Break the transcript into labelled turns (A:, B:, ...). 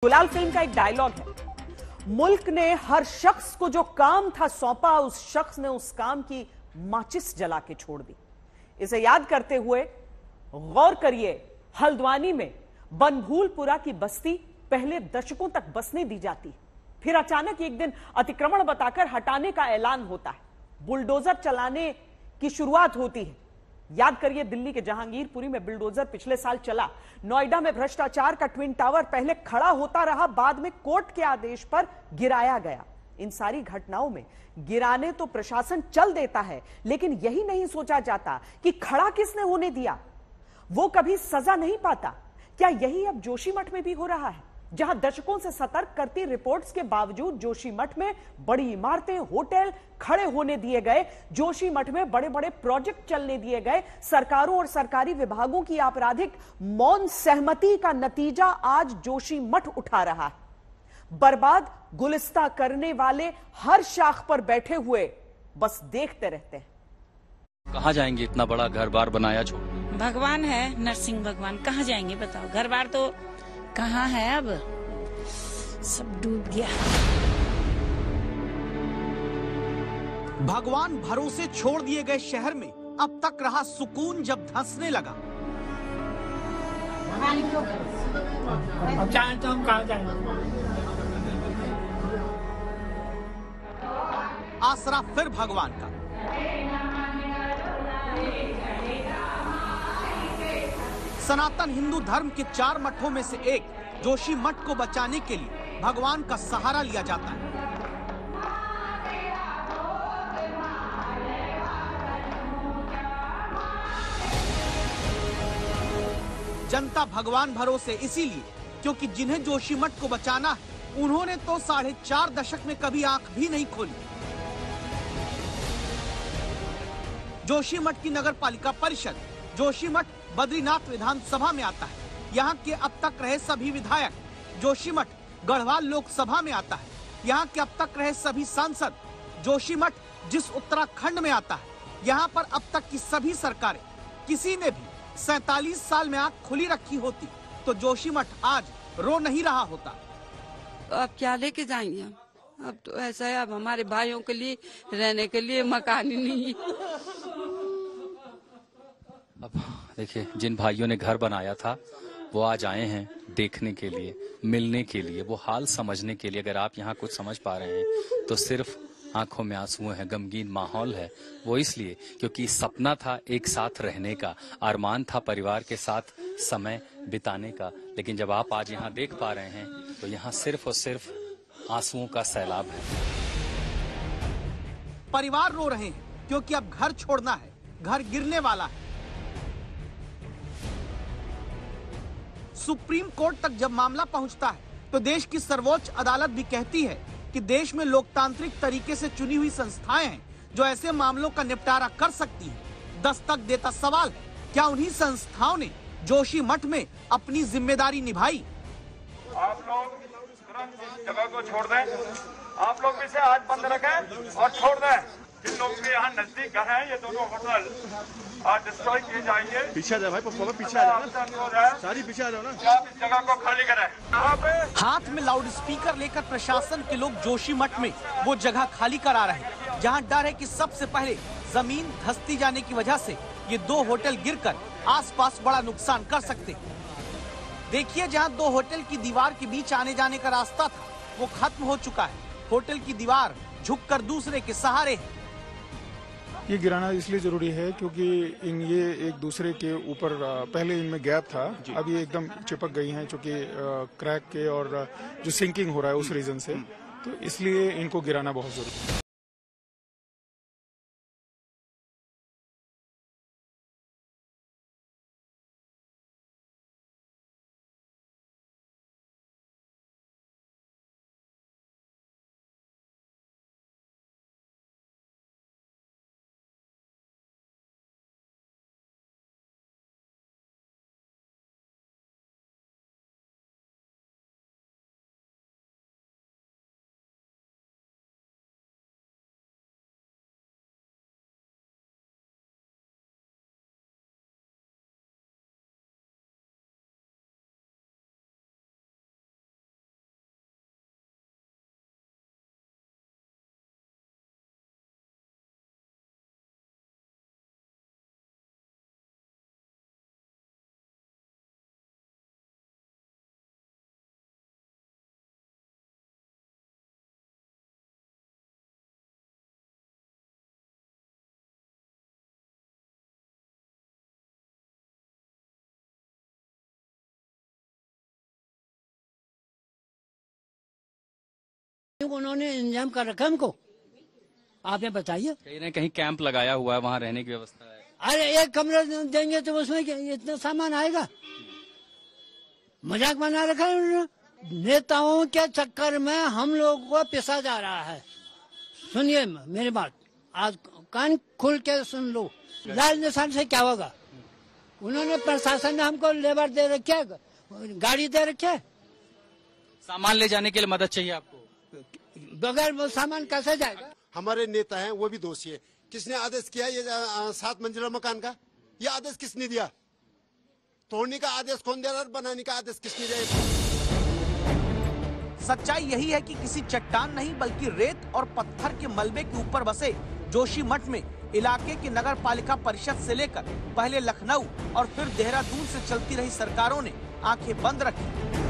A: गुलाल फिल्म का एक डायलॉग है, मुल्क ने हर शख्स को जो काम था सौंपा, उस शख्स ने उस काम की माचिस जला के छोड़ दी। इसे याद करते हुए गौर करिए, हल्द्वानी में बनभूलपुरा की बस्ती पहले दशकों तक बसने दी जाती, फिर अचानक एक दिन अतिक्रमण बताकर हटाने का ऐलान होता है, बुलडोजर चलाने की शुरुआत होती है। याद करिए, दिल्ली के जहांगीरपुरी में बुलडोजर पिछले साल चला, नोएडा में भ्रष्टाचार का ट्विन टावर पहले खड़ा होता रहा, बाद में कोर्ट के आदेश पर गिराया गया। इन सारी घटनाओं में गिराने तो प्रशासन चल देता है, लेकिन यही नहीं सोचा जाता कि खड़ा किसने होने दिया, वो कभी सजा नहीं पाता। क्या यही अब जोशीमठ में भी हो रहा है, जहां दशकों से सतर्क करती रिपोर्ट्स के बावजूद जोशीमठ में बड़ी इमारतें, होटल खड़े होने दिए गए, जोशीमठ में बड़े बड़े प्रोजेक्ट चलने दिए गए। सरकारों और सरकारी विभागों की आपराधिक मौन सहमति का नतीजा आज जोशीमठ उठा रहा है। बर्बाद गुलिस्ता करने वाले हर शाख पर बैठे हुए बस देखते रहते हैं।
B: कहाँ जाएंगे? इतना बड़ा घर बार बनाया छोड़।
C: भगवान है, नरसिंह भगवान, कहाँ जाएंगे बताओ? घर बार तो कहाँ है, अब सब डूब गया।
D: भगवान भरोसे छोड़ दिए गए शहर में अब तक रहा सुकून जब धंसने लगा।
E: अब चाहे तो हम कहाँ जाएं?
D: आसरा फिर भगवान का। सनातन हिंदू धर्म के 4 मठों में से एक जोशी मठ को बचाने के लिए भगवान का सहारा लिया जाता है। जनता भगवान भरोसे इसीलिए क्योंकि जिन्हें जोशी मठ को बचाना है, उन्होंने तो 4.5 दशक में कभी आंख भी नहीं खोली। जोशीमठ की नगर पालिका परिषद जोशीमठ बद्रीनाथ विधानसभा में आता है। यहाँ के अब तक रहे सभी विधायक जोशीमठ गढ़वाल लोकसभा में आता है। यहाँ के अब तक रहे सभी सांसद जोशीमठ जिस उत्तराखंड में आता है। यहाँ पर अब तक की सभी सरकारें, किसी ने भी 47 साल में आंख खुली रखी होती तो जोशीमठ आज रो नहीं रहा होता।
F: तो अब क्या लेके जाएंगे हम? अब तो ऐसा है, अब हमारे भाइयों के लिए रहने के लिए मकान ही नहीं है।
B: अब देखिए, जिन भाइयों ने घर बनाया था वो आज आए हैं देखने के लिए, मिलने के लिए, वो हाल समझने के लिए। अगर आप यहाँ कुछ समझ पा रहे हैं तो सिर्फ आंखों में आंसू है, गमगीन माहौल है। वो इसलिए क्योंकि सपना था एक साथ रहने का, अरमान था परिवार के साथ समय बिताने का। लेकिन जब आप आज यहाँ देख पा रहे हैं तो यहाँ सिर्फ और सिर्फ आंसुओं का सैलाब है।
D: परिवार रो रहे हैं क्योंकि अब घर छोड़ना है, घर गिरने वाला है। सुप्रीम कोर्ट तक जब मामला पहुंचता है तो देश की सर्वोच्च अदालत भी कहती है कि देश में लोकतांत्रिक तरीके से चुनी हुई संस्थाएं हैं जो ऐसे मामलों का निपटारा कर सकती हैं। दस्तक देता सवाल है, क्या उन्हीं संस्थाओं ने जोशीमठ में अपनी जिम्मेदारी निभाई?
G: आप लोग तुरंत इस जगह को छोड़ दें। आप लोग इसे आज बंद रखें और छोड़ दें। जिन लोगों के यहाँ नजदीक घर हैं, ये दोनों होटल आज डिस्ट्रॉय किए जाएंगे।
H: पीछे आ जाए भाई, पीछे आ जाओ, सारी पीछे आ जाओ ना।
G: आप इस जगह को खाली करें। यहाँ पे
D: हाथ में लाउड स्पीकर लेकर प्रशासन के लोग जोशीमठ में वो जगह खाली करा रहे हैं जहां डर है कि सबसे पहले जमीन धंसती जाने की वजह से ये 2 होटल गिरकर आसपास बड़ा नुकसान कर सकते। देखिए, जहां 2 होटल की दीवार के बीच आने जाने का रास्ता था वो खत्म हो चुका है। होटल की दीवार झुककर दूसरे के सहारे है।
H: ये गिराना इसलिए जरूरी है क्योंकि ये एक दूसरे के ऊपर पहले इनमें गैप था, अब ये एकदम चिपक गई हैं क्योंकि क्रैक के और जो सिंकिंग हो रहा है उस रीजन से, तो इसलिए इनको गिराना बहुत जरूरी है।
E: उन्होंने इंतजाम कर रखा हमको, आपने बताइए।
B: कहीं ना कहीं कैंप लगाया हुआ है, वहाँ रहने की व्यवस्था है।
E: अरे एक कमरा देंगे तो उसमें इतना सामान आएगा? मजाक बना रखा है उन्होंने। नेताओं के चक्कर में हम लोगों को पिसा जा रहा है। सुनिए मेरी बात, आज कान खुल के सुन लो। लाल निशान से क्या होगा? उन्होंने, प्रशासन ने हमको लेबर दे रखे, गाड़ी दे रखे।
B: सामान ले जाने के लिए मदद चाहिए आपको,
E: बगैर वो सामान कैसे जाएगा?
I: हमारे नेता हैं वो भी दोषी है। किसने आदेश किया ये 7 मंजिला मकान का? ये आदेश किसने दिया? तोड़ने का आदेश कौन दे रहा है? बनाने का आदेश किसने दिया?
D: सच्चाई यही है कि किसी चट्टान नहीं बल्कि रेत और पत्थर के मलबे के ऊपर बसे जोशीमठ में इलाके की नगर पालिका परिषद से लेकर पहले लखनऊ और फिर देहरादून से चलती रही सरकारों ने आंखें बंद रखी।